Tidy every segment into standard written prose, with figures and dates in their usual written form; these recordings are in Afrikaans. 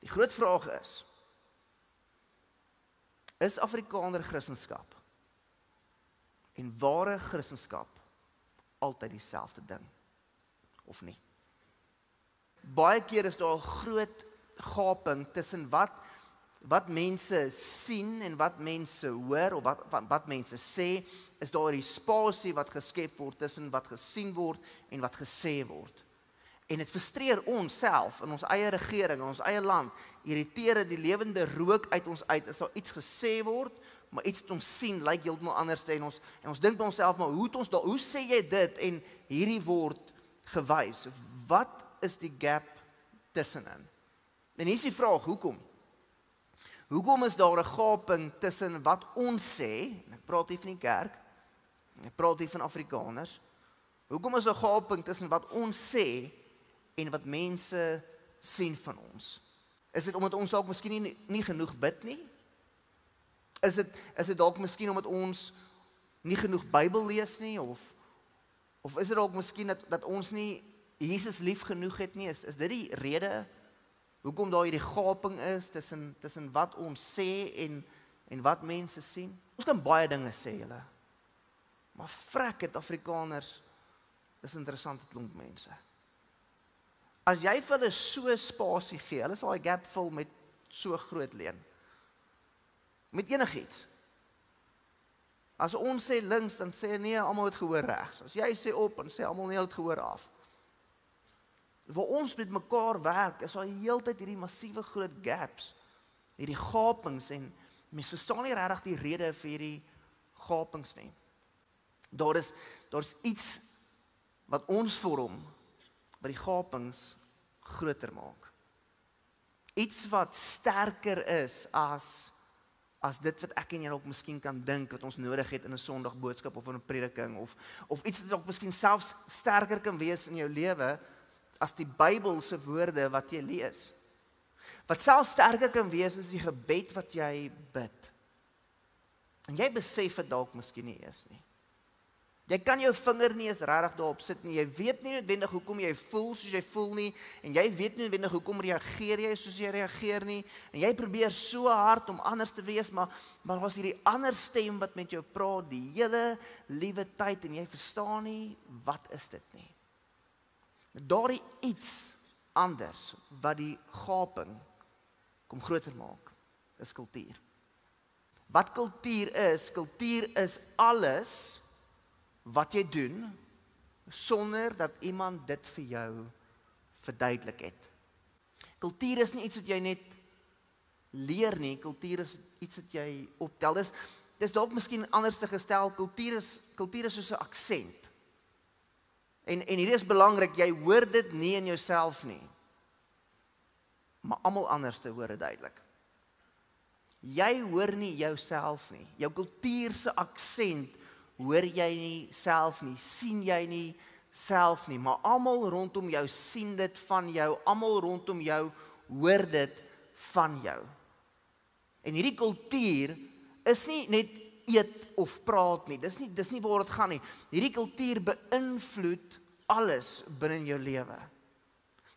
Die groot vraag is Afrikaner Christendom en ware Christendom altyd dieselfde ding, of nie? Baie keer is daar 'n groot gaping tussen wat mense sien en wat mense hoor, of wat mense sê, is daar 'n spasie wat geskep word tussen wat gesien word en wat gesê word. En dit frustreer ons self in ons eie regering, in ons eie land, irriteer die lewende rook uit ons uit, as daar iets gesê word, maar iets wat ons sien, lyk heeltemal anders, en ons dink by onsself, maar hoe sê jy dit, en hierdie word gewys? Wat is die gap tussenin? En hier is die vraag, hoekom? Hoekom is daar 'n gaping tussen wat ons sê, en ek praat hier van die kerk, en ek praat hier van Afrikaners, hoekom is daar 'n gaping tussen wat ons sê, en wat mense sien van ons? Is dit omdat ons dalk miskien nie genoeg bid nie? Is dit dalk miskien omdat ons nie genoeg Bybel lees nie? Of is dit dalk miskien dat ons nie Jesus lief genoeg het nie? Is dit die rede hoekom daar hierdie gaping is tussen wat ons sê en wat mense sien? Ons kan baie dinge sê, julle. Maar vrek het Afrikaners, is interessante klomp mense. As jy vir hulle so spasie gee, hulle sal die gap vul met so groot leen. Met enigiets. As ons sê links, dan sê nee, almal het gehoor regs. As jy sê op, dan sê almal nee, het gehoor af. Waar ons met mekaar werk, is daar heeltyd hierdie massiewe groot gaps, hierdie gapings, en mens verstaan nie regtig die rede vir hierdie gapings nie. Daar is iets wat ons vorm, wat die gapings groter maak. Iets wat sterker is as dit wat ek en jy ook miskien kan dink, wat ons nodig het in 'n Sondagboodskap of in 'n prediking, of iets wat ook miskien selfs sterker kan wees in jou lewe, as die Bybelse woorde wat jy lees. Wat selfs sterker kan wees as die gebed wat jy bid. En jy besef dit dalk miskien nie eens nie. Jy kan jou vinger nie eens regtig daarop sit nie. Jy weet nie noodwendig hoekom jy voel soos jy voel nie, en jy weet nie noodwendig hoekom reageer jy soos jy reageer nie, en jy probeer so hard om anders te wees, maar was hierdie ander stem wat met jou praat die hele liewe tyd, en jy verstaan nie, wat is dit nie? Daardie iets anders wat die gaping kom groter maak, is kultuur. Wat kultuur is alles wat jy doen, sonder dat iemand dit vir jou verduidelik het. Kultuur is nie iets wat jy net leer nie, kultuur is iets wat jy optel. Dis dalk miskien anders te gestel, kultuur is soos 'n aksent. En hierdie is belangrik, jy hoor dit nie in jouself nie, maar almal anders te hoor dit duidelik. Jy hoor nie jouself nie, jou kultuur se aksent hoor jy nie self nie, sien jy nie self nie, maar almal rondom jou sien dit van jou, almal rondom jou hoor dit van jou. En hierdie kultuur is nie net eet of praat nie, dis nie waar dit gaan nie. Hierdie kultuur beïnvloed alles binne in jou lewe.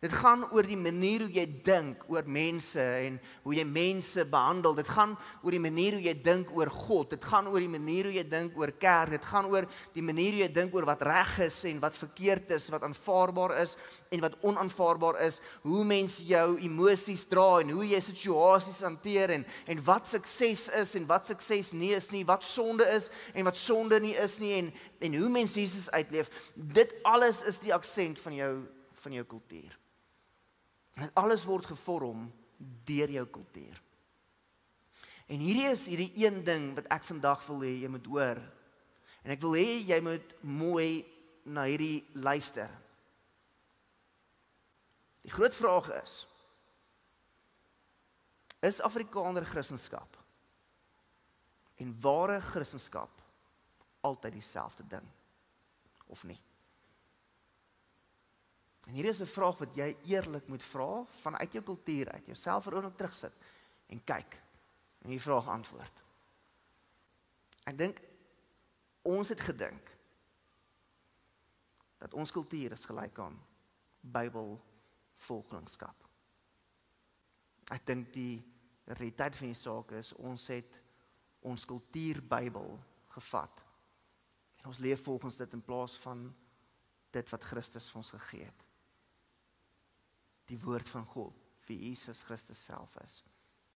Dit gaan oor die manier hoe jy dink oor mense en hoe jy mense behandel. Dit gaan oor die manier hoe jy dink oor God. Dit gaan oor die manier hoe jy dink oor kerk. Dit gaan oor die manier hoe jy dink oor wat reg is en wat verkeerd is, wat aanvaarbaar is en wat onaanvaarbaar is. Hoe mense jou emosies dra en hoe jy situasies hanteer en wat sukses is en wat sukses nie is nie, wat sonde is en wat sonde nie is nie en hoe mense Jesus uitleef. Dit alles is die aksent van jou kultuur. En alles word gevorm deur jou kultuur. En hierdie is hierdie een ding wat ek vandag wil hê jy moet hoor. En ek wil hê jy moet mooi na hierdie luister. Die groot vraag is Afrikaner Christendom en ware Christendom altyd dieselfde ding, of nie? En hier is 'n vraag wat jy eerlik moet vra, vanuit jou kultuur uit, jouself veroorlik terugsit, en kyk, en die vraag antwoord. Ek dink, ons het gedink, dat ons kultuur is gelyk aan Bybelvolgelingskap. Ek dink die realiteit van die saak is, ons het ons kultuurbybel gevat. En ons leef volgens dit in plaas van dit wat Christus vir ons gegee het. Die woord van God, wie Jesus Christus self is.